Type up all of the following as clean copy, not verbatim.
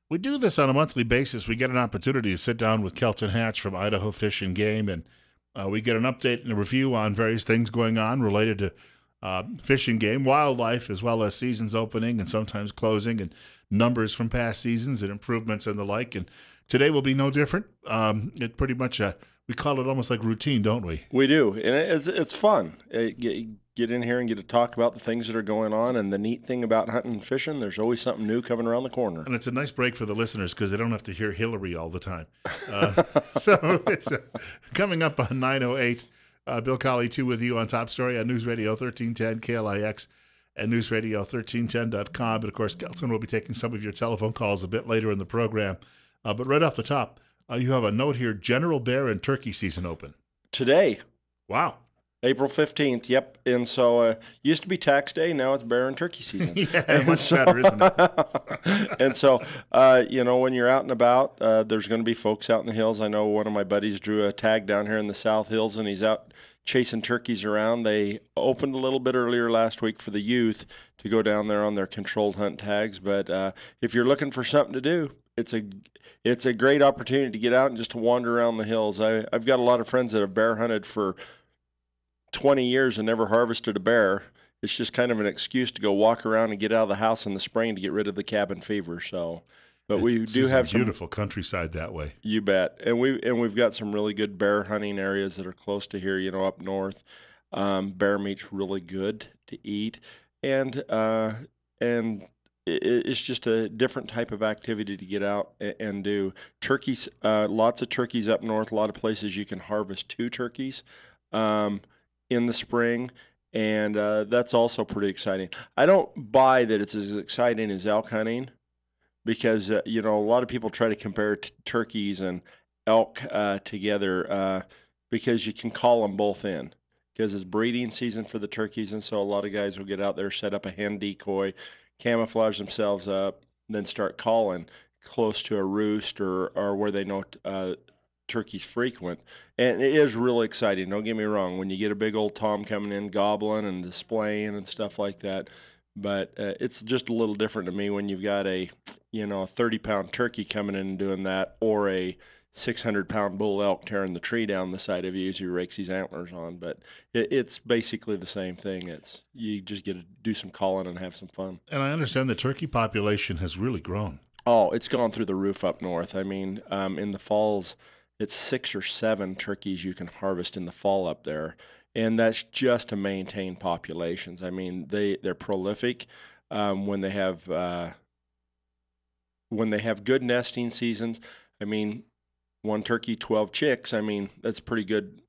We do this on a monthly basis. We get an opportunity to sit down with Kelton Hatch from Idaho Fish and Game, and we get an update and a review on various things going on related to fish and game, wildlife, as well as seasons opening and sometimes closing, and numbers from past seasons and improvements and the like. And today will be no different. It pretty much we call it almost like routine, don't we? We do, and it's fun. Get in here and get to talk about the things that are going on. And the neat thing about hunting and fishing, there's always something new coming around the corner. And it's a nice break for the listeners because they don't have to hear Hillary all the time. So it's coming up on 9:08. Bill Colley, 2 with you on Top Story on News Radio 1310 KLIX and newsradio1310.com. But of course, Kelton will be taking some of your telephone calls a bit later in the program. But right off the top, you have a note here: General Bear and Turkey season open. Today, Wow. April 15th, yep. And so used to be tax day, now it's bear and turkey season. Yeah, much better, isn't it? And so, when you're out and about, there's going to be folks out in the hills. I know one of my buddies drew a tag down here in the South Hills, and he's out chasing turkeys around. They opened a little bit earlier last week for the youth to go down there on their controlled hunt tags. But if you're looking for something to do, it's a great opportunity to get out and just to wander around the hills. I've got a lot of friends that have bear hunted for 20 years and never harvested a bear. It's just kind of an excuse to go walk around and get out of the house in the spring to get rid of the cabin fever. So, but we do have some beautiful countryside that way. You bet. And we've got some really good bear hunting areas that are close to here. Up north, bear meat's really good to eat, and it's just a different type of activity to get out and do. Turkeys, lots of turkeys up north. A lot of places you can harvest 2 turkeys. In the spring, and that's also pretty exciting. I don't buy that it's as exciting as elk hunting because, a lot of people try to compare turkeys and elk together because you can call them both in because it's breeding season for the turkeys, and so a lot of guys will get out there, set up a hen decoy, camouflage themselves up, then start calling close to a roost or where they know turkeys frequent, and it is really exciting. Don't get me wrong, when you get a big old tom coming in gobbling and displaying and stuff like that, but it's just a little different to me when you've got a 30-pound turkey coming in and doing that, or a 600-pound bull elk tearing the tree down the side of you as he rakes his antlers on. But it's basically the same thing. You just get to do some calling and have some fun. And I understand the turkey population has really grown. Oh, it's gone through the roof up north. I mean, in the falls, it's 6 or 7 turkeys you can harvest in the fall up there, and that's just to maintain populations. I mean, they're prolific when they have good nesting seasons. I mean, 1 turkey, 12 chicks. I mean, that's pretty good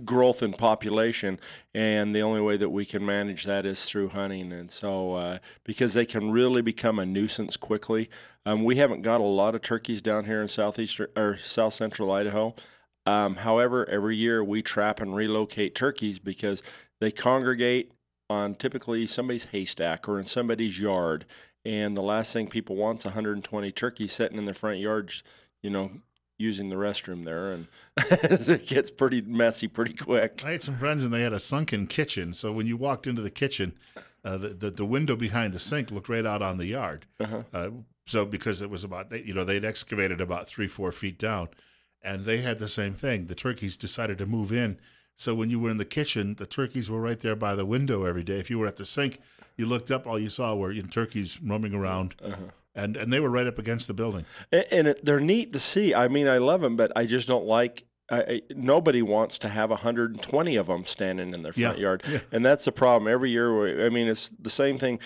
growth in population, and the only way that we can manage that is through hunting. And so because they can really become a nuisance quickly. We haven't got a lot of turkeys down here in south central Idaho. However, every year we trap and relocate turkeys because they congregate on typically somebody's haystack or in somebody's yard, and the last thing people want is 120 turkeys sitting in their front yards, using the restroom there, and it gets pretty messy pretty quick. I had some friends and they had a sunken kitchen, so when you walked into the kitchen, the window behind the sink looked right out on the yard. So because it was about, they'd excavated about 3-4 feet down, and they had the same thing. The turkeys decided to move in, so when you were in the kitchen, the turkeys were right there by the window every day. If you were at the sink, you looked up, all you saw were turkeys roaming around. And they were right up against the building. And they're neat to see. I mean, I love them, but I just don't like. Nobody wants to have 120 of them standing in their front yard, and that's the problem. Every year, it's the same thing.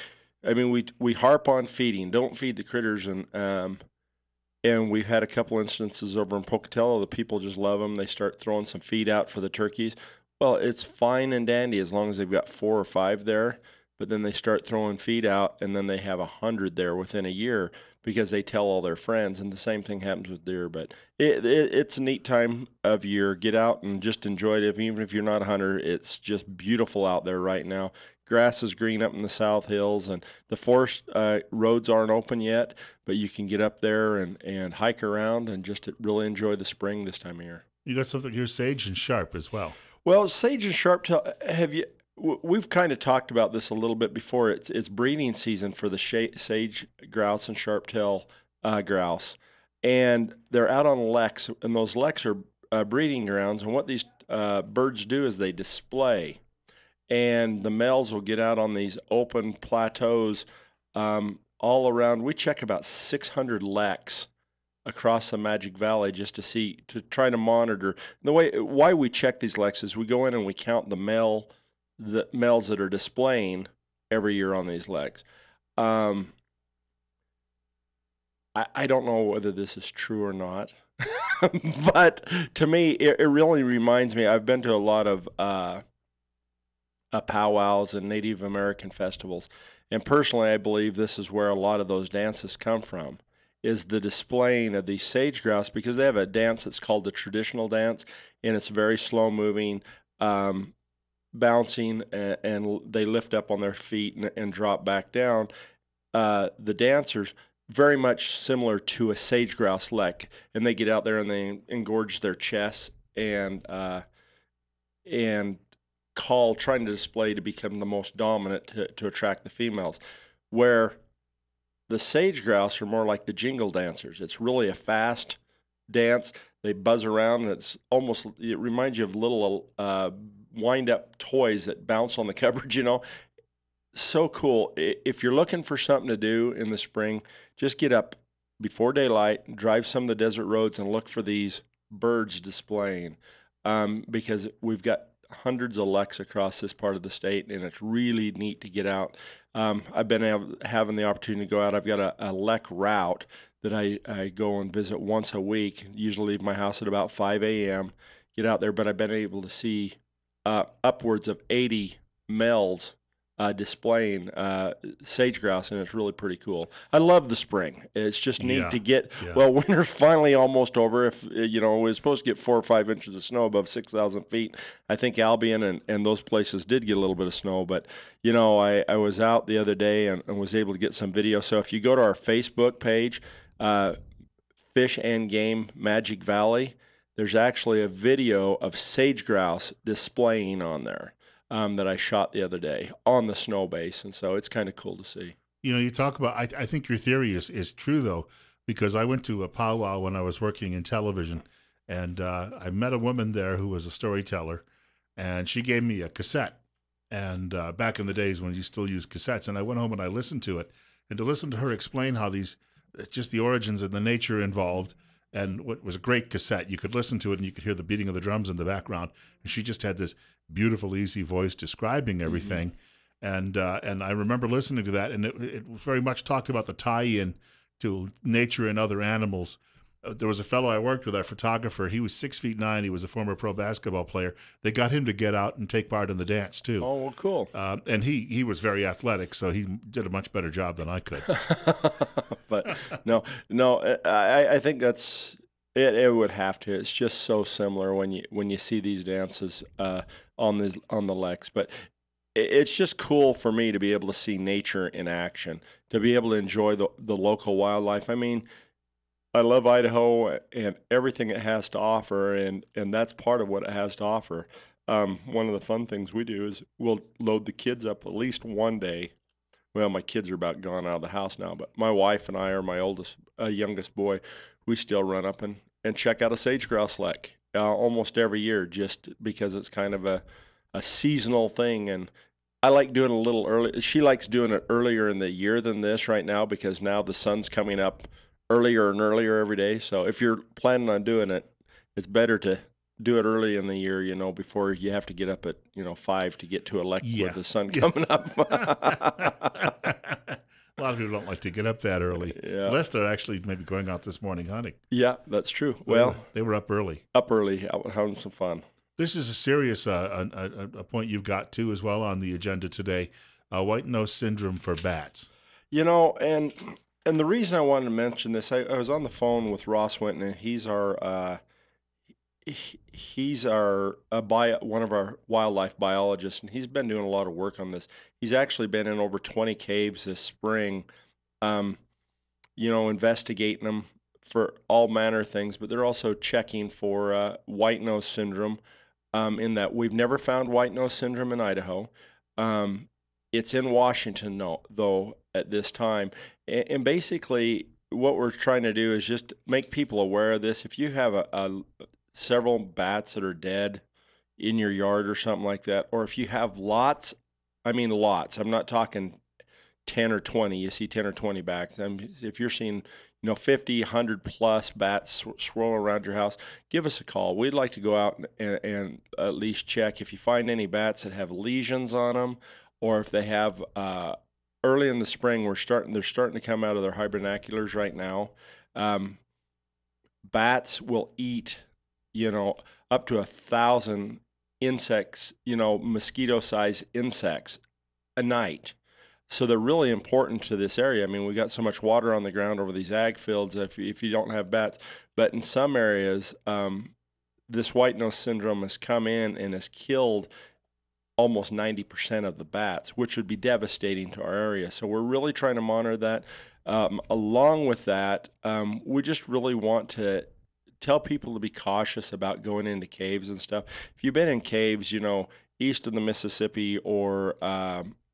I mean, we harp on feeding. Don't feed the critters, and we've had a couple instances over in Pocatello. The people just love them. They start throwing some feed out for the turkeys. Well, it's fine and dandy as long as they've got 4 or 5 there. But then they start throwing feed out, and then they have 100 there within a year because they tell all their friends, and the same thing happens with deer. But it's a neat time of year. Get out and just enjoy it. Even if you're not a hunter, it's just beautiful out there right now. Grass is green up in the South Hills, and the forest roads aren't open yet, but you can get up there and hike around and just really enjoy the spring this time of year. You got something here, sage and sharp as well. Well, sage and sharp-tail, we've kind of talked about this a little bit before. It's breeding season for the sage grouse and sharp-tail grouse, and they're out on leks, and those leks are breeding grounds. And what these birds do is they display, and the males will get out on these open plateaus all around. We check about 600 leks across the Magic Valley just to see, to try to monitor. The way why we check these leks is we go in and we count the males that are displaying every year on these leks. Um, I don't know whether this is true or not, but to me, it really reminds me. I've been to a lot of powwows and Native American festivals. And personally, I believe this is where a lot of those dances come from, is the displaying of these sage grouse, because they have a dance that's called the traditional dance, and it's very slow moving, um, bouncing, and they lift up on their feet and drop back down. The dancers, very much similar to a sage grouse lek, and they get out there and they engorge their chests and call, trying to display to become the most dominant to attract the females. Where the sage grouse are more like the jingle dancers. It's really a fast dance. They buzz around, and it reminds you of little wind up toys that bounce on the cupboard, so cool. If you're looking for something to do in the spring, just get up before daylight, drive some of the desert roads, and look for these birds displaying. Because we've got hundreds of leks across this part of the state, and it's really neat to get out. I've been having the opportunity to go out. I've got a lek route that I go and visit once a week. Usually leave my house at about 5 a.m., get out there, but I've been able to see upwards of 80 males displaying sage grouse, and it's really pretty cool. I love the spring. It's just neat Yeah, to get. yeah. Well, winter's finally almost over. If we're supposed to get 4 or 5 inches of snow above 6,000 feet. I think Albion and those places did get a little bit of snow, but I was out the other day and was able to get some video. So if you go to our Facebook page, uh, Fish and Game Magic Valley, there's actually a video of sage grouse displaying on there that I shot the other day on the snow base, and so it's kind of cool to see. You talk about. I think your theory is true though, because I went to a powwow when I was working in television, and I met a woman there who was a storyteller, and she gave me a cassette. And back in the days when you still use cassettes, and I went home and I listened to it, and to listen to her explain how these, just the origins and the nature involved, and what was a great cassette. You could listen to it and you could hear the beating of the drums in the background, and she just had this beautiful, easy voice describing Hmm. everything. And I remember listening to that, and it very much talked about the tie-in to nature and other animals. There was a fellow I worked with, our photographer. He was 6'9". He was a former pro basketball player. They got him to get out and take part in the dance too. Oh, well, cool. And he was very athletic, so he did a much better job than I could. But no, no, I think that's it. It would have to. It's just so similar when you see these dances on the Lex. But it's just cool for me to be able to see nature in action, to be able to enjoy the local wildlife. I mean, I love Idaho and everything it has to offer, and that's part of what it has to offer. One of the fun things we do is we'll load the kids up at least one day. Well, my kids are about gone out of the house now, but my wife and I, or my youngest boy, we still run up and check out a sage grouse lek almost every year, just because it's kind of a seasonal thing. And I like doing it a little early. She likes doing it earlier in the year than this right now, because now the sun's coming up earlier and earlier every day. So if you're planning on doing it, it's better to do it early in the year, before you have to get up at 5 to get to a lek with Yeah, the sun yeah. coming up. A lot of people don't like to get up that early, Yeah. unless they're actually maybe going out this morning hunting. Yeah, that's true. They Well, were they were up early. up early, out having some fun. This is a serious a point you've got too as well on the agenda today. White nose syndrome for bats. And the reason I wanted to mention this, I was on the phone with Ross Winton, and he's our one of our wildlife biologists, and he's been doing a lot of work on this. He's actually been in over 20 caves this spring, um, investigating them for all manner of things, but they're also checking for white nose syndrome. In that we've never found white nose syndrome in Idaho. Um, it's in Washington, though, at this time. And basically, what we're trying to do is just make people aware of this. If you have a several bats that are dead in your yard or something like that, or if you have lots, I mean lots. I'm not talking 10 or 20. You see 10 or 20 bats. If you're seeing, 50, 100 plus bats swirl around your house, give us a call. We'd like to go out and at least check if you find any bats that have lesions on them, or if they have early in the spring, they're starting to come out of their hibernaculars right now. Um, Bats will eat, you know, up to 1,000 insects, mosquito-sized insects a night. So they're really important to this area. I mean, we got so much water on the ground over these ag fields if you don't have bats. But in some areas, this white nose syndrome has come in and has killed almost 90% of the bats, which would be devastating to our area. So we're really trying to monitor that. Along with that, we just really want to tell people to be cautious about going into caves and stuff. If you've been in caves, east of the Mississippi or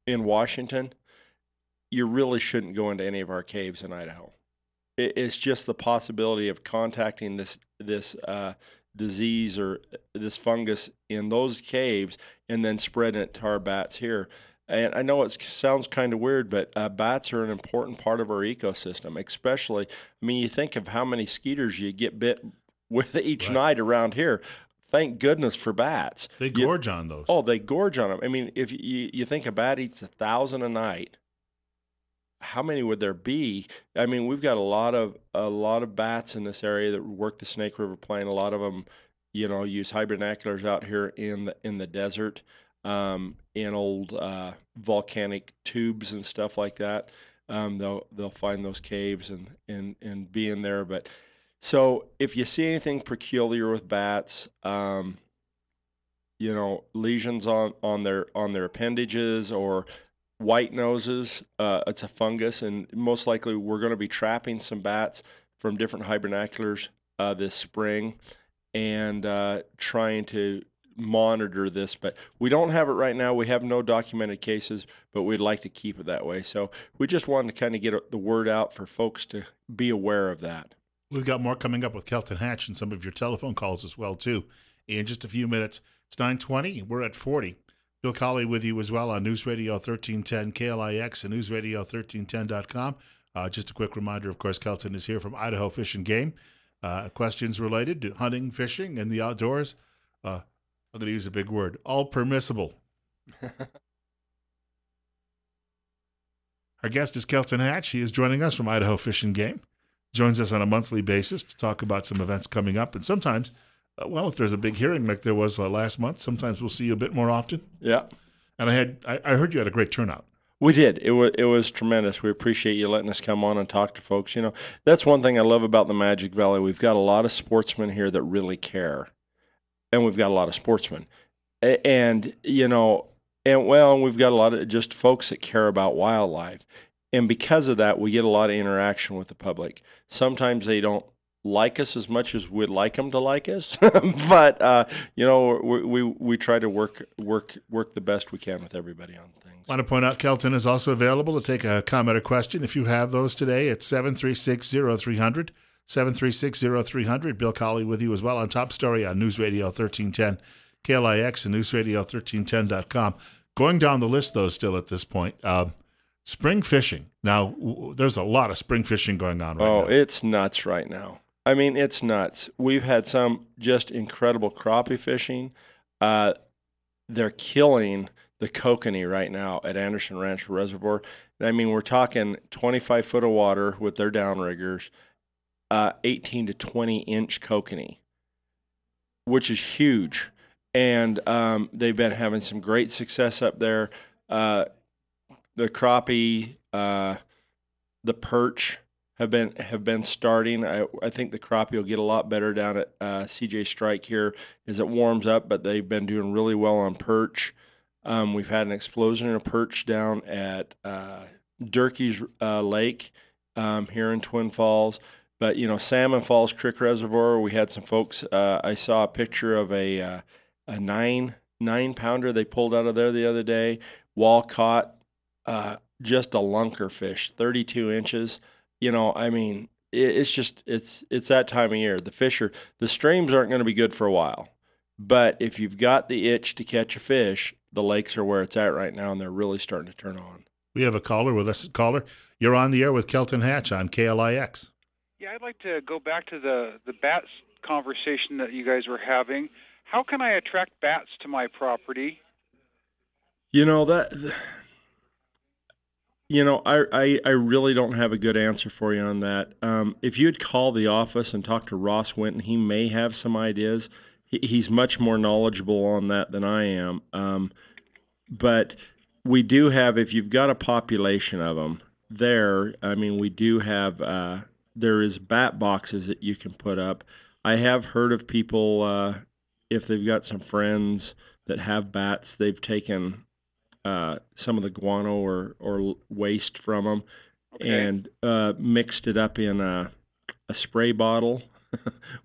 in Washington, you really shouldn't go into any of our caves in Idaho. It's just the possibility of contacting this disease or this fungus in those caves and then spreading it to our bats here. And I know it sounds kind of weird, but bats are an important part of our ecosystem, especially, I mean, you think of how many skeeters you get bit with each Right. night around here. Thank goodness for bats. They gorge on those. Oh, they gorge on them. I mean, if you think a bat eats 1,000 a night, how many would there be? I mean, we've got a lot of bats in this area that work the Snake River Plain. A lot of them, use hibernaculars out here in the desert, in old volcanic tubes and stuff like that. They'll find those caves and be in there. But so if you see anything peculiar with bats, lesions on their appendages or white noses. It's a fungus, and most likely we're going to be trapping some bats from different hibernaculars this spring and trying to monitor this. But we don't have it right now. We have no documented cases, but we'd like to keep it that way. So we just wanted to kind of get the word out for folks to be aware of that. We've got more coming up with Kelton Hatch and some of your telephone calls as well too. In just a few minutes, it's 9:20. We're at 40. Bill Colley with you as well on News Radio 1310 KLIX and newsradio1310.com. Just a quick reminder, of course, Kelton is here from Idaho Fish and Game. Questions related to hunting, fishing, and the outdoors. I'm going to use a big word. All permissible. Our guest is Kelton Hatch. He is joining us from Idaho Fish and Game. Joins us on a monthly basis to talk about some events coming up. And sometimes, if there's a big hearing like there was last month, sometimes we'll see you a bit more often. Yeah. And I heard you had a great turnout. We did. It was tremendous. We appreciate you letting us come on and talk to folks. That's one thing I love about the Magic Valley. We've got a lot of sportsmen here that really care, and we've got a lot of sportsmen, and we've got a lot of just folks that care about wildlife, and because of that, we get a lot of interaction with the public. Sometimes they don't like us as much as we'd like them to like us, but we try to work the best we can with everybody on things. I want to point out Kelton is also available to take a comment or question if you have those today at 736-0300. 736-0300. Bill Colley with you as well on Top Story on News Radio 1310 KLIX and newsradio1310.com. Going down the list, though, still at this point, spring fishing. Now, there's a lot of spring fishing going on right now. Oh, it's nuts right now. I mean, it's nuts. We've had some just incredible crappie fishing. They're killing the kokanee right now at Anderson Ranch Reservoir. I mean, we're talking 25 foot of water with their downriggers, 18 to 20-inch kokanee, which is huge. And they've been having some great success up there. The crappie, the perch have been starting. I think the crappie will get a lot better down at CJ Strike here as it warms up, but they've been doing really well on perch. We've had an explosion in a perch down at Durkee's Lake here in Twin Falls. But Salmon Falls Creek Reservoir, we had some folks. I saw a picture of a 9-pounder they pulled out of there the other day. Wall caught, just a lunker fish, 32 inches. I mean, it's just it's that time of year. The streams aren't going to be good for a while, but if you've got the itch to catch a fish, the lakes are where it's at right now, and they're really starting to turn on. We have a caller with us. Caller, you're on the air with Kelton Hatch on KLIX. Yeah, I'd like to go back to the bats conversation that you guys were having. How can I attract bats to my property? You know that I really don't have a good answer for you on that. If you'd call the office and talk to Ross Winton, he may have some ideas. He's much more knowledgeable on that than I am. But we do have, if you've got a population of them there, I mean, we do have, there is bat boxes that you can put up. I have heard of people, if they've got some friends that have bats, they've taken some of the guano or waste from them Okay. and mixed it up in a spray bottle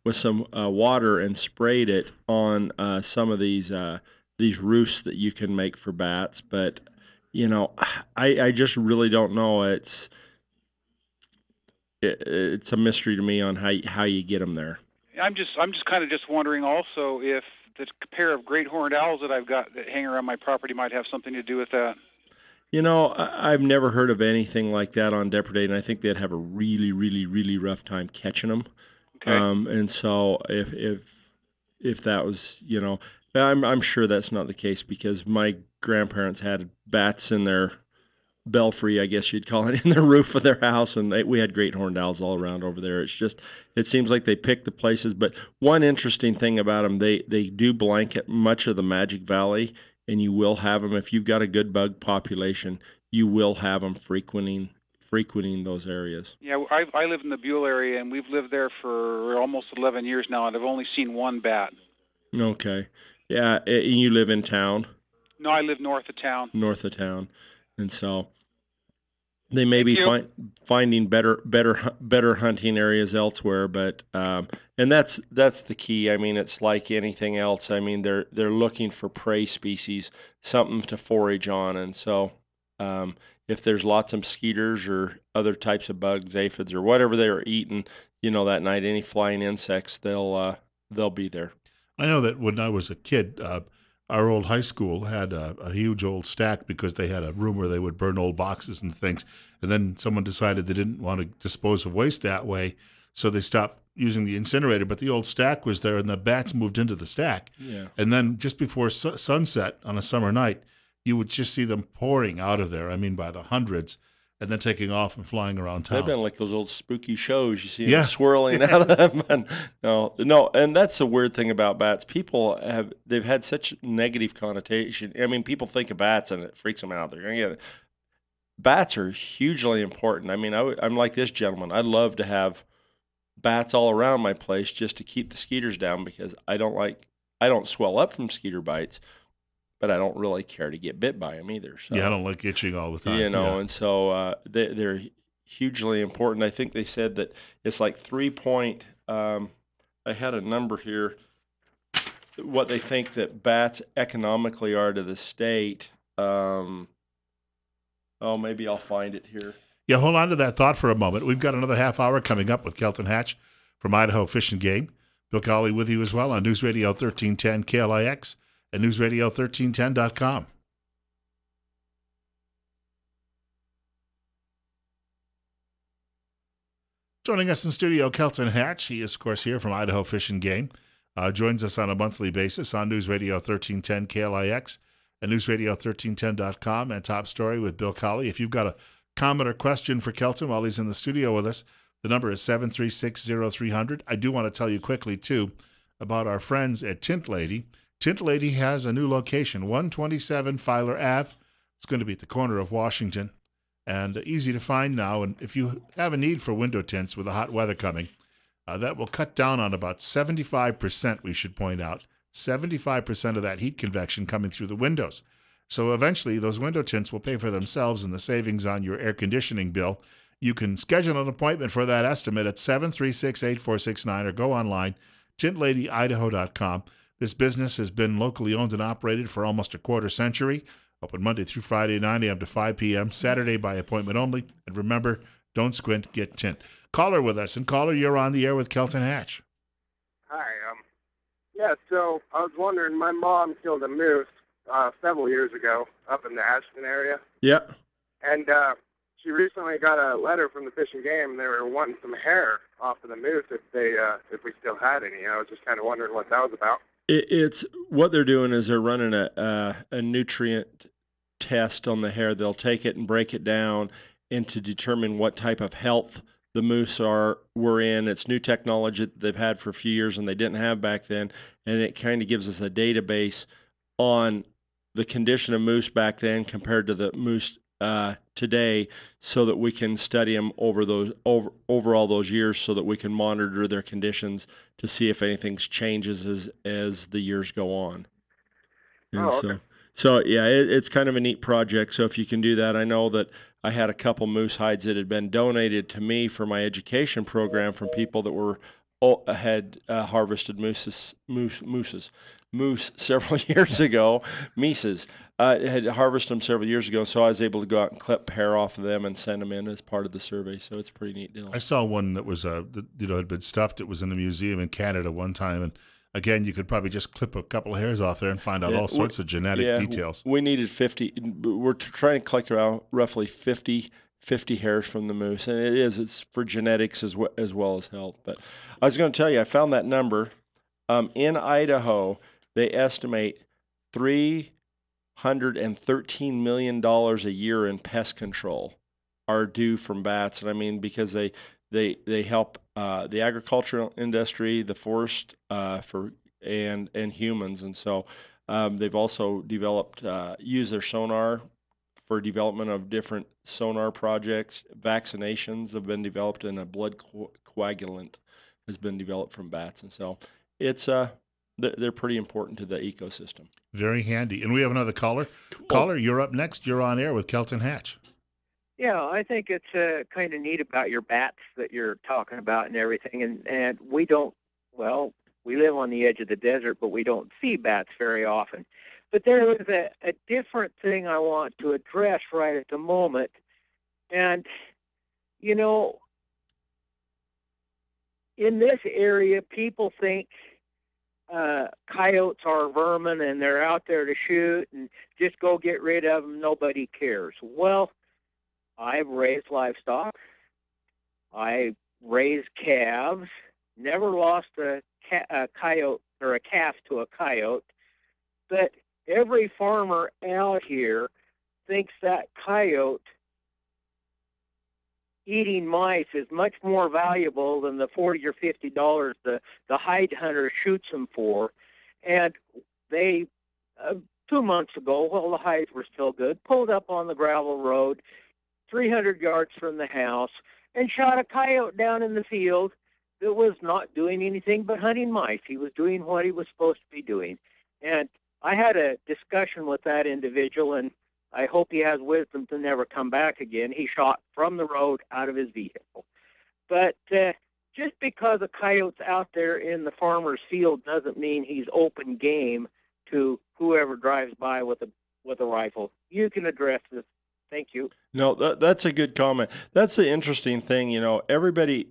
with some water and sprayed it on some of these roosts that you can make for bats. But I just really don't know. It's a mystery to me on how you get them there. I'm just kind of just wondering also if the pair of great horned owls that I've got that hang around my property might have something to do with that. I've never heard of anything like that on depredate, and I think they'd have a really, really, really rough time catching them. Okay. And so if that was, I'm sure that's not the case because my grandparents had bats in their belfry, I guess you'd call it, in the roof of their house, and we had great horned owls all around over there. It seems like they pick the places. But one interesting thing about them, they do blanket much of the Magic Valley, and you will have them if you've got a good bug population. You will have them frequenting those areas. Yeah, I live in the Buell area, and we've lived there for almost 11 years now, and I've only seen one bat. Okay, yeah, you live in town, No, I live north of town. north of town, and so they may Thank be you. finding better hunting areas elsewhere, but and that's the key. I mean, it's like anything else. I mean, they're looking for prey species, something to forage on, and so um, if there's lots of mosquitoes or other types of bugs, aphids or whatever they're eating, that night, any flying insects, they'll be there. I know that when I was a kid, our old high school had a huge old stack because they had a room where they would burn old boxes and things. And then someone decided they didn't want to dispose of waste that way, so they stopped using the incinerator. But the old stack was there, and the bats moved into the stack. Yeah. And then just before sunset on a summer night, you would just see them pouring out of there. I mean, by the hundreds, and then taking off and flying around They've town. been like those old spooky shows. You see them Yeah. swirling out of Yes. them. And no, and that's the weird thing about bats. They've had such negative connotation. I mean, people think of bats and it freaks them out. They're gonna get bats are hugely important. I mean, I'm like this gentleman. I'd love to have bats all around my place just to keep the skeeters down because I don't swell up from skeeter bites, but I don't really care to get bit by them either. Yeah, I So don't like itching all the time. Yeah. and so they're hugely important. I think they said that it's like 3 point. I had a number here. What they think that bats economically are to the state. Oh, maybe I'll find it here. Yeah, hold on to that thought for a moment. We've got another half hour coming up with Kelton Hatch from Idaho Fish and Game. Bill Colley with you as well on News Radio 1310 KLIX and newsradio1310.com. Joining us in studio, Kelton Hatch. He is, of course, here from Idaho Fish and Game. Joins us on a monthly basis on News Radio 1310 KLIX and newsradio1310.com and Top Story with Bill Colley. If you've got a comment or question for Kelton while he's in the studio with us, the number is 736-0300. I do want to tell you quickly, too, about our friends at Tint Lady. Tint Lady has a new location, 127 Filer Ave. It's going to be at the corner of Washington and easy to find now. And if you have a need for window tints with the hot weather coming, that will cut down on about 75%, we should point out. 75% of that heat convection coming through the windows. So eventually, those window tints will pay for themselves and the savings on your air conditioning bill. You can schedule an appointment for that estimate at 736-8469 or go online, tintladyidaho.com. This business has been locally owned and operated for almost a quarter century. Open Monday through Friday, 9 a.m. to 5 p.m., Saturday by appointment only. And remember, Don't squint, get tint. Caller with us. And caller, you're on the air with Kelton Hatch. Hi. Yeah, so I was wondering, my mom killed a moose several years ago up in the Ashton area. Yeah. And she recently got a letter from the Fish and Game, and they were wanting some hair off of the moose if we still had any. I was just kind of wondering what that was about. It's what they're doing is they're running a nutrient test on the hair. They'll take it and break it down and to determine what type of health the moose were in. It's new technology that they've had for a few years and they didn't have back then, and it kind of gives us a database on the condition of moose back then compared to the moose today, so that we can study them over all those years, so that we can monitor their conditions to see if anything changes as the years go on. And okay. so yeah, it's kind of a neat project. So if you can do that, I know that I had a couple moose hides that had been donated to me for my education program from people that had harvested moose several years ago, mises. Had harvested them several years ago, so I was able to go out and clip hair off of them and send them in as part of the survey. So it's a pretty neat deal. I saw one that was, had been stuffed. It was in a museum in Canada one time, and again, you could probably just clip a couple of hairs off there and find out all sorts of genetic details. We needed 50. We're trying to collect around roughly 50 hairs from the moose, and it's for genetics as well as health. But I was going to tell you, I found that number. In Idaho, they estimate $313 million a year in pest control are due from bats, and I mean because they help the agricultural industry, the forest, and humans, and so they've also developed use their sonar for development of different sonar projects. Vaccinations have been developed, and a blood coagulant has been developed from bats, and so it's they're pretty important to the ecosystem. Very handy. And we have another caller. Cool. Caller, you're up next. You're on air with Kelton Hatch. Yeah, I think it's kind of neat about your bats that you're talking about and everything. And we don't, well, we live on the edge of the desert, but we don't see bats very often. But there is a different thing I want to address right at the moment. And, you know, in this area, people think coyotes are vermin and they're out there to shoot and just go get rid of them. Nobody cares. Well, I've raised livestock. I raised calves. Never lost a coyote or a calf to a coyote. But every farmer out here thinks that coyote eating mice is much more valuable than the $40 or $50 the hide hunter shoots them for. And they, 2 months ago, while the hides were still good, pulled up on the gravel road 300 yards from the house and shot a coyote down in the field that was not doing anything but hunting mice. He was doing what he was supposed to be doing. And I had a discussion with that individual, and I hope he has wisdom to never come back again. He shot from the road out of his vehicle. But just because a coyote's out there in the farmer's field doesn't mean he's open game to whoever drives by with a rifle. You can address this. Thank you. No, that's a good comment. That's the interesting thing. You know, everybody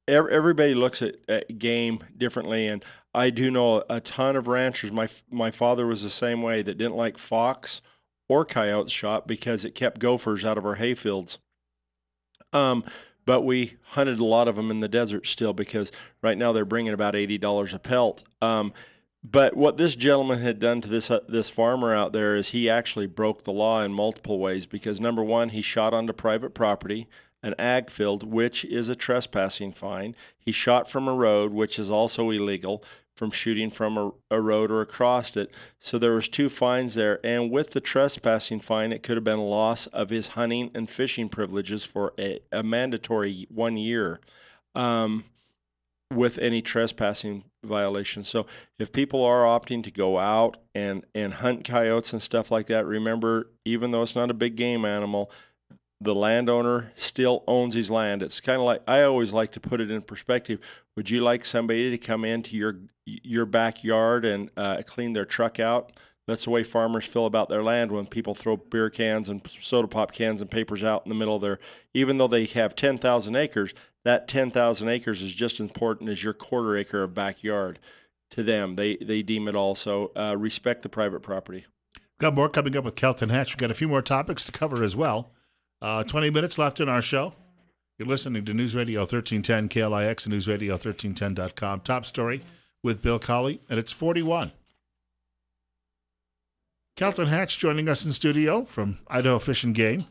looks at game differently, and I do know a ton of ranchers. My father was the same way, that didn't like fox or coyotes shot because it kept gophers out of our hayfields. But we hunted a lot of them in the desert still, because right now they're bringing about $80 a pelt. But what this gentleman had done to this farmer out there is he actually broke the law in multiple ways, because number one, he shot onto private property, an ag field, which is a trespassing fine. He shot from a road, which is also illegal, from shooting from a road or across it. So there was 2 fines there, and with the trespassing fine, it could have been loss of his hunting and fishing privileges for a mandatory 1 year. With any trespassing violation. So if people are opting to go out and hunt coyotes and stuff like that, remember, even though it's not a big game animal, the landowner still owns his land. It's kind of like, I always like to put it in perspective. Would you like somebody to come into your backyard and clean their truck out? That's the way farmers feel about their land when people throw beer cans and soda pop cans and papers out in the middle of their, even though they have 10,000 acres, that 10,000 acres is just as important as your quarter acre of backyard to them. They deem it also. Respect the private property. Got more coming up with Kelton Hatch. We've got a few more topics to cover as well. 20 minutes left in our show. You're listening to News Radio 1310 KLIX and News Radio 1310.com. Top story with Bill Colley, and it's 41. Kelton Hatch joining us in studio from Idaho Fish and Game.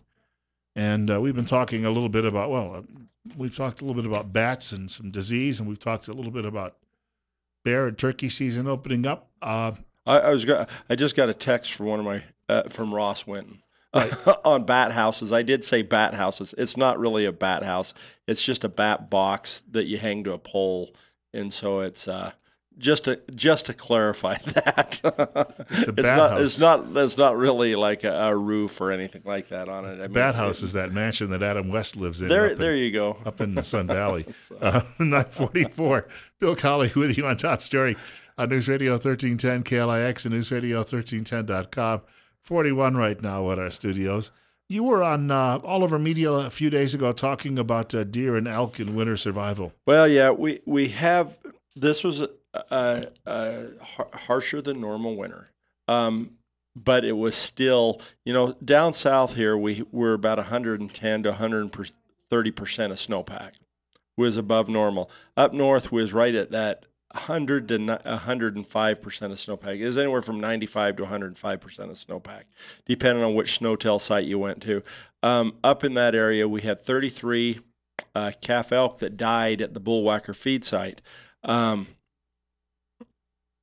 And we've been talking a little bit about, we've talked a little bit about bats and some disease, and we've talked a little bit about bear and turkey season opening up. I just got a text from one of my from Ross Winton on bat houses. I did say bat houses. It's not really a bat house. It's just a bat box that you hang to a pole, and so it's just to clarify that. It's not really like a roof or anything like that on it. The bat house is that mansion that Adam West lives in. There you go. Up in the Sun Valley. 944. Bill Colley with you on Top Story on News Radio 1310 KLIX and News Radio 1310.com. 41 right now at our studios. You were on all over media a few days ago talking about deer and elk in winter survival. Well, yeah, we have. This was a harsher than normal winter, but it was still, down south here we're about 110 to 130% of snowpack was above normal. Up north was right at that 100 to 105% of snowpack. It was anywhere from 95 to 105% of snowpack, depending on which snowtail site you went to. Up in that area, we had 33 calf elk that died at the Bullwhacker feed site.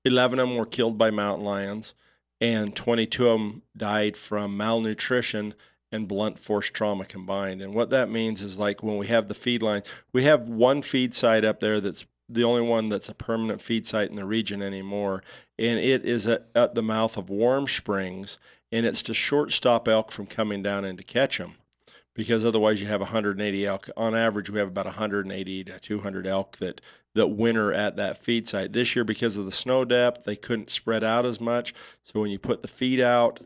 11 of them were killed by mountain lions, and 22 of them died from malnutrition and blunt force trauma combined. And what that means is, like, when we have the feed line, we have one feed site up there that's the only one that's a permanent feed site in the region anymore, and it is at the mouth of Warm Springs, and it's to short stop elk from coming down in to catch them, because otherwise you have 180 elk. On average, we have about 180 to 200 elk that winter at that feed site. This year, because of the snow depth, they couldn't spread out as much. So when you put the feed out,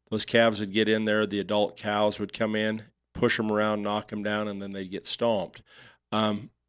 those calves would get in there. The adult cows would come in, push them around, knock them down, and then they'd get stomped.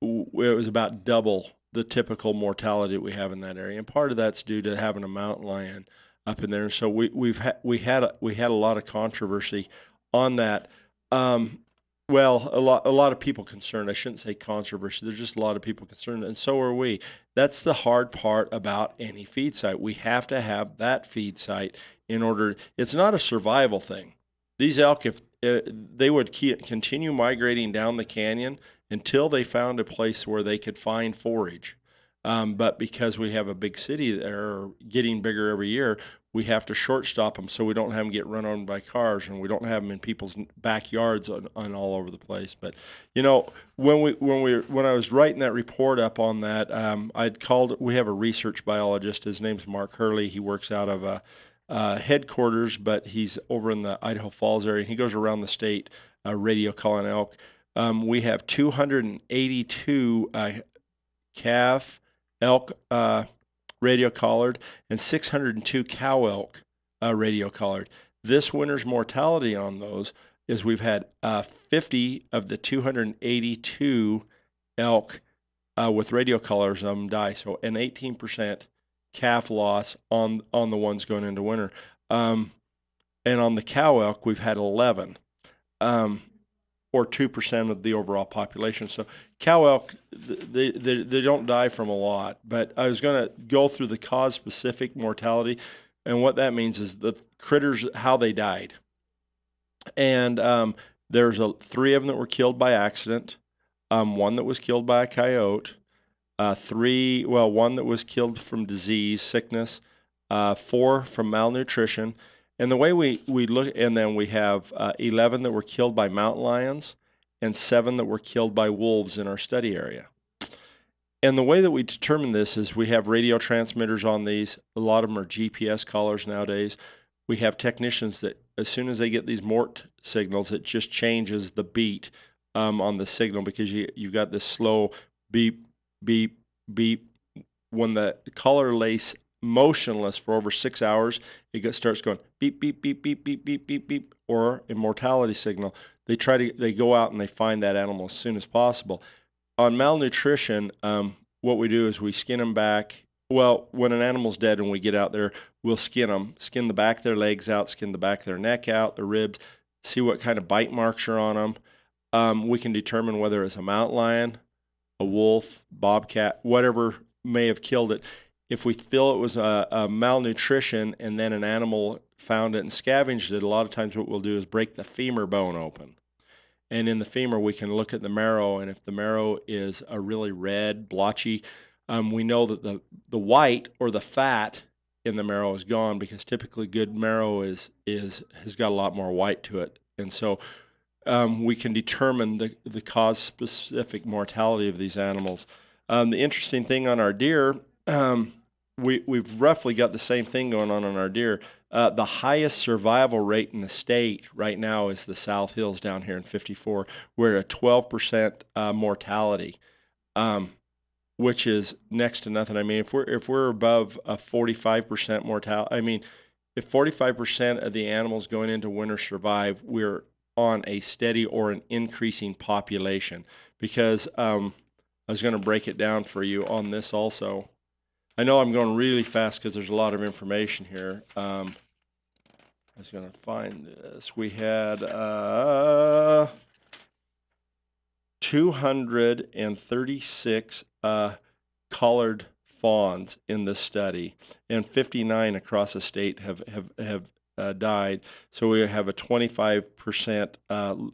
It was about double the typical mortality that we have in that area, and part of that's due to having a mountain lion up in there. So we had a lot of controversy on that. Well, a lot of people concerned. I shouldn't say controversy. There's just a lot of people concerned, and so are we. That's the hard part about any feed site. We have to have that feed site in order. It's not a survival thing. These elk, if they would continue migrating down the canyon until they found a place where they could find forage. But because we have a big city there, getting bigger every year, we have to short stop them so we don't have them get run over by cars, and we don't have them in people's backyards on all over the place. But when I was writing that report up on that, I'd called. We have a research biologist. His name's Mark Hurley. He works out of headquarters, but he's over in the Idaho Falls area. He goes around the state radio calling elk. We have 282 calf elk radio collared and 602 cow elk radio collared. This winter's mortality on those is we've had 50 of the 282 elk with radio collars die, so an 18% calf loss on the ones going into winter. And on the cow elk, we've had 11. Or 2% of the overall population. So cow elk, they don't die from a lot. But I was going to go through the cause-specific mortality, and what that means is the critters, how they died. And there's 3 of them that were killed by accident, 1 that was killed by a coyote, 1 that was killed from disease, sickness, 4 from malnutrition. And the way we look, and then we have 11 that were killed by mountain lions and 7 that were killed by wolves in our study area. And the way that we determine this is we have radio transmitters on these. A lot of them are GPS collars nowadays. We have technicians that as soon as they get these mort signals, it just changes the beat on the signal, because you've got this slow beep, beep, beep. When the collar lace motionless for over 6 hours, it starts going beep, beep, beep, beep, beep, beep, beep, beep, or a mortality signal. They go out and they find that animal as soon as possible. On malnutrition, what we do is we skin them back. Well, when an animal's dead and we get out there, we'll skin them, skin the back of their legs out, skin the back of their neck out, their ribs, see what kind of bite marks are on them. We can determine whether it's a mountain lion, a wolf, bobcat, whatever may have killed it. If we feel it was a malnutrition and then an animal found it and scavenged it, a lot of times what we'll do is break the femur bone open. And in the femur, we can look at the marrow, and if the marrow is a really red, blotchy, we know that the white or the fat in the marrow is gone, because typically good marrow has got a lot more white to it, and so we can determine the cause-specific mortality of these animals. The interesting thing on our deer, we've roughly got the same thing going on our deer. The highest survival rate in the state right now is the South Hills down here in 54. We're at a 12% mortality, which is next to nothing. I mean, if we're above a 45% mortality, I mean, if 45% of the animals going into winter survive, we're on a steady or an increasing population. Because I was going to break it down for you on this also. I know I'm going really fast because there's a lot of information here. I was going to find this. We had 236 collared fawns in this study, and 59 across the state have died. So we have a 25%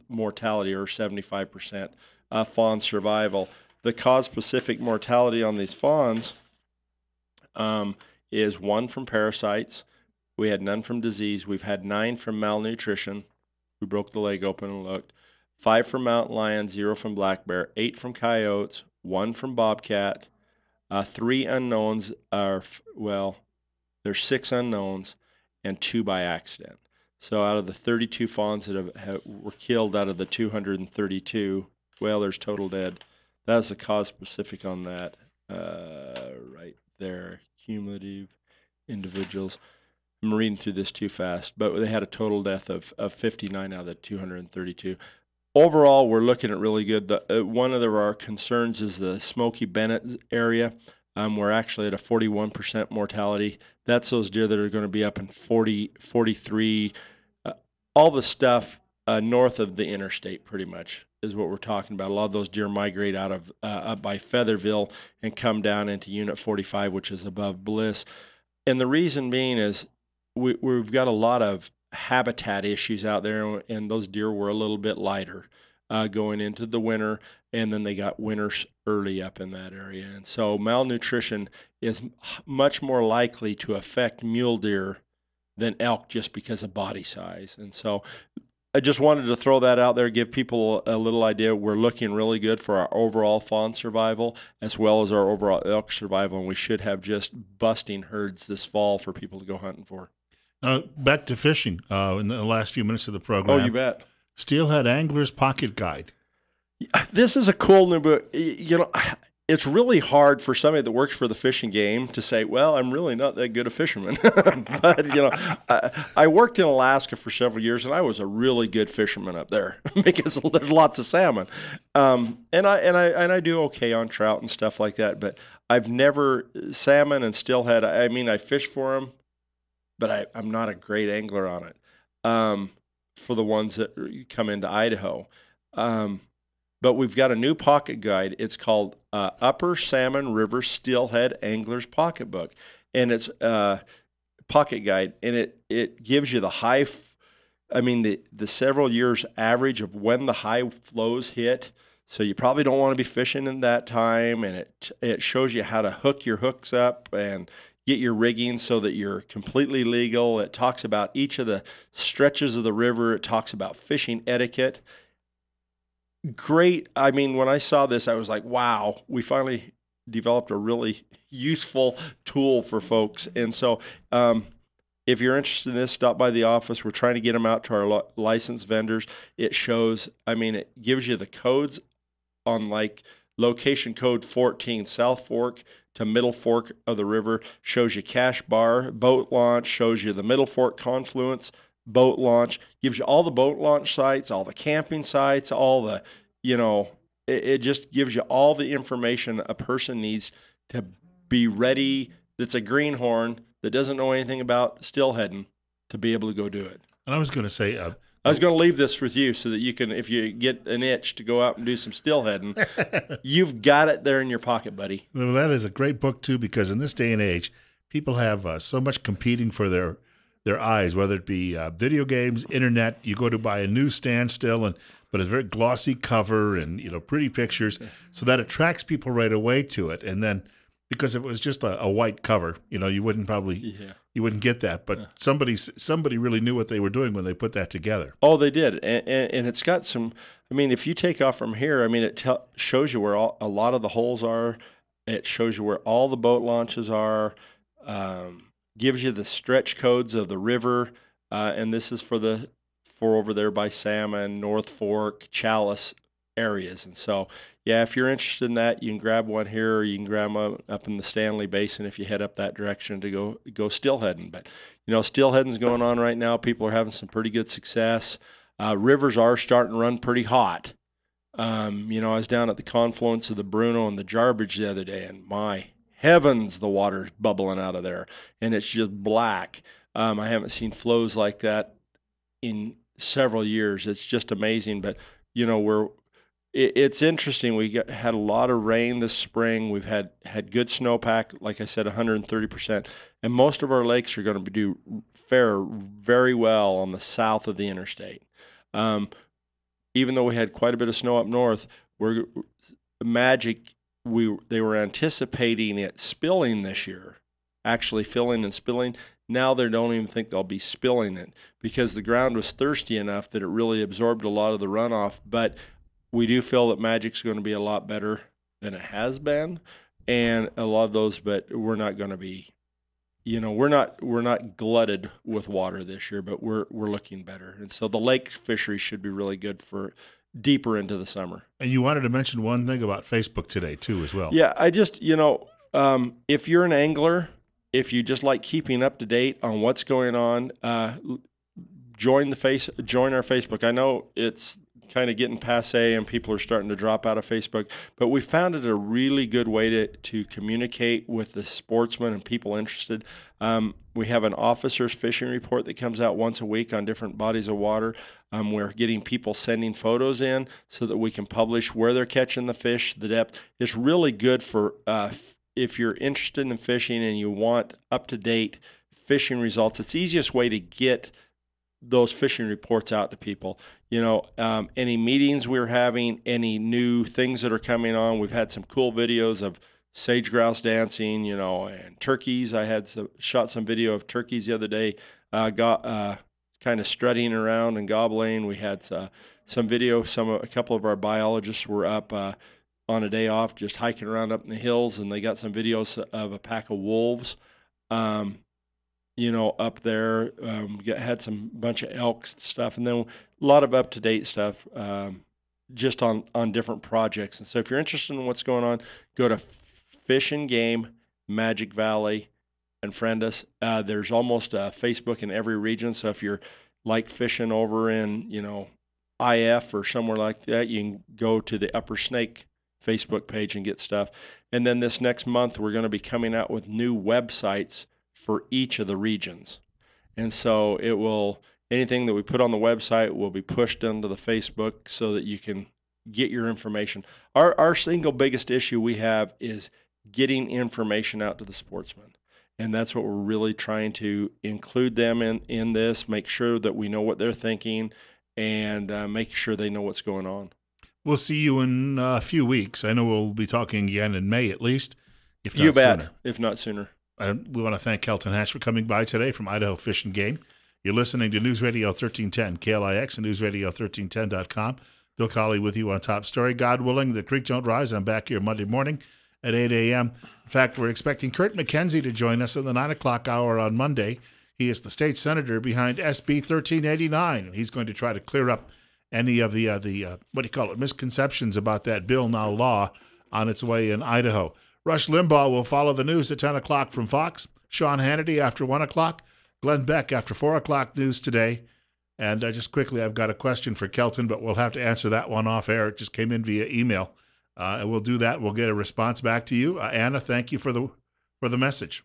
mortality, or 75% fawn survival. The cause-specific mortality on these fawns is 1 from parasites. We had none from disease. We've had 9 from malnutrition. We broke the leg open and looked. 5 from mountain lion, 0 from black bear, 8 from coyotes, 1 from bobcat. 3 unknowns are, well, there's 6 unknowns and 2 by accident. So out of the 32 fawns that were killed out of the 232, well, there's total dead. That's the cause specific on that right there. Cumulative individuals. I'm reading through this too fast, but they had a total death of 59 out of the 232. Overall, we're looking at really good. One of our concerns is the Smoky Bennett area. We're actually at a 41% mortality. That's those deer that are going to be up in 40, 43, all the stuff north of the interstate, pretty much, is what we're talking about. A lot of those deer migrate out of up by Featherville and come down into Unit 45, which is above Bliss. And the reason being is we've got a lot of habitat issues out there, and those deer were a little bit lighter going into the winter, and then they got winters early up in that area. And so malnutrition is much more likely to affect mule deer than elk, just because of body size. And so I just wanted to throw that out there, give people a little idea. We're looking really good for our overall fawn survival as well as our overall elk survival, and we should have just busting herds this fall for people to go hunting for. Back to fishing in the last few minutes of the program. Oh, you bet. Steelhead Angler's Pocket Guide. This is a cool new book. You know, it's really hard for somebody that works for the fishing game to say, well, I'm really not that good a fisherman. But, you know, I worked in Alaska for several years, and I was a really good fisherman up there because there's lots of salmon. And I do okay on trout and stuff like that, but I've never salmon and steelhead. I mean, I fish for them, but I'm not a great angler on it for the ones that come into Idaho. But we've got a new pocket guide. It's called Upper Salmon River Steelhead Angler's Pocketbook, and it's pocket guide, and it gives you the the several years average of when the high flows hit. So you probably don't want to be fishing in that time, and it shows you how to hook your hooks up and get your rigging so that you're completely legal. It talks about each of the stretches of the river. It talks about fishing etiquette. Great. I mean, when I saw this, I was like, wow, we finally developed a really useful tool for folks. And so if you're interested in this, stop by the office. We're trying to get them out to our licensed vendors. It shows, it gives you the codes on like location code 14, South Fork to Middle Fork of the river, shows you Cache Bar, boat launch, shows you the Middle Fork confluence, boat launch, gives you all the boat launch sites, all the camping sites, all the, it just gives you all the information a person needs to be ready, that's a greenhorn that doesn't know anything about stillheading, to be able to go do it. And I was going to say, I was going to leave this with you so that you can, if you get an itch to go out and do some stillheading, you've got it there in your pocket, buddy. well, that is a great book too, because in this day and age, people have so much competing for their eyes, whether it be video games, internet. You go to buy a new standstill, but it's a very glossy cover and pretty pictures, so that attracts people right away to it. And then because if it was just a white cover, you wouldn't you wouldn't get that. But somebody really knew what they were doing when they put that together. Oh, they did, and it's got some. I mean, if you take off from here, I mean, it shows you where a lot of the holes are. It shows you where all the boat launches are. Gives you the stretch codes of the river, and this is for over there by Salmon, North Fork, Chalice areas. And so, yeah, if you're interested in that, you can grab one here, or you can grab one up in the Stanley Basin if you head up that direction to go stillheading. But stillheading's going on right now. People are having some pretty good success. Rivers are starting to run pretty hot. I was down at the confluence of the Bruno and the Jarbidge the other day, and my heavens, the water's bubbling out of there, and it's just black. I haven't seen flows like that in several years. It's just amazing. But it's interesting. We had a lot of rain this spring. We've had good snowpack, like I said, 130%, and most of our lakes are going to fare very well on the south of the interstate. Even though we had quite a bit of snow up north, they were anticipating it spilling this year, actually filling and spilling. Now they don't even think they'll be spilling it because the ground was thirsty enough that it really absorbed a lot of the runoff. But we do feel that Magic's going to be a lot better than it has been, and a lot of those. But we're not going to be, we're not glutted with water this year, but we're looking better. And so the lake fishery should be really good for deeper into the summer. And you wanted to mention one thing about Facebook today too, as well. Yeah, I just if you're an angler, if you just like keeping up to date on what's going on, join our Facebook. I know it's kind of getting passe and people are starting to drop out of Facebook, but we found it a really good way to communicate with the sportsmen and people interested. We have an officer's fishing report that comes out once a week on different bodies of water. We're getting people sending photos in so that we can publish where they're catching the fish, the depth. It's really good for if you're interested in fishing and you want up-to-date fishing results. It's the easiest way to get those fishing reports out to people. Any meetings we're having, any new things that are coming on. We've had some cool videos of sage grouse dancing, and turkeys. I shot some video of turkeys the other day, kind of strutting around and gobbling. We had some video. A couple of our biologists were up on a day off, just hiking around up in the hills, and they got some videos of a pack of wolves. Up there, had some bunch of elks stuff, and then a lot of up-to-date stuff just on different projects. And so if you're interested in what's going on, go to Fish and Game, Magic Valley, and friend us. There's almost a Facebook in every region, so if you're like fishing over in, IF or somewhere like that, you can go to the Upper Snake Facebook page and get stuff. And then this next month, we're going to be coming out with new websites for each of the regions. And so anything that we put on the website will be pushed into the Facebook so that you can get your information. Our single biggest issue we have is getting information out to the sportsmen. And that's what we're really trying to include them in this, make sure that we know what they're thinking, and make sure they know what's going on. We'll see you in a few weeks. I know we'll be talking again in May at least, if not You bet, sooner. if not sooner. We want to thank Kelton Hatch for coming by today from Idaho Fish and Game. You're listening to News Radio 1310, KLIX, and NewsRadio1310.com. Bill Colley with you on Top Story. God willing, the creek don't rise. I'm back here Monday morning at 8 a.m. In fact, we're expecting Kurt McKenzie to join us in the 9 o'clock hour on Monday. He is the state senator behind SB 1389, and he's going to try to clear up any of the misconceptions about that bill, now law, on its way in Idaho. Rush Limbaugh will follow the news at 10 o'clock from Fox. Sean Hannity after 1 o'clock. Glenn Beck after 4 o'clock news today. And just quickly, I've got a question for Kelton, but we'll have to answer that one off air. It just came in via email. And we'll do that. We'll get a response back to you. Anna, thank you for the message.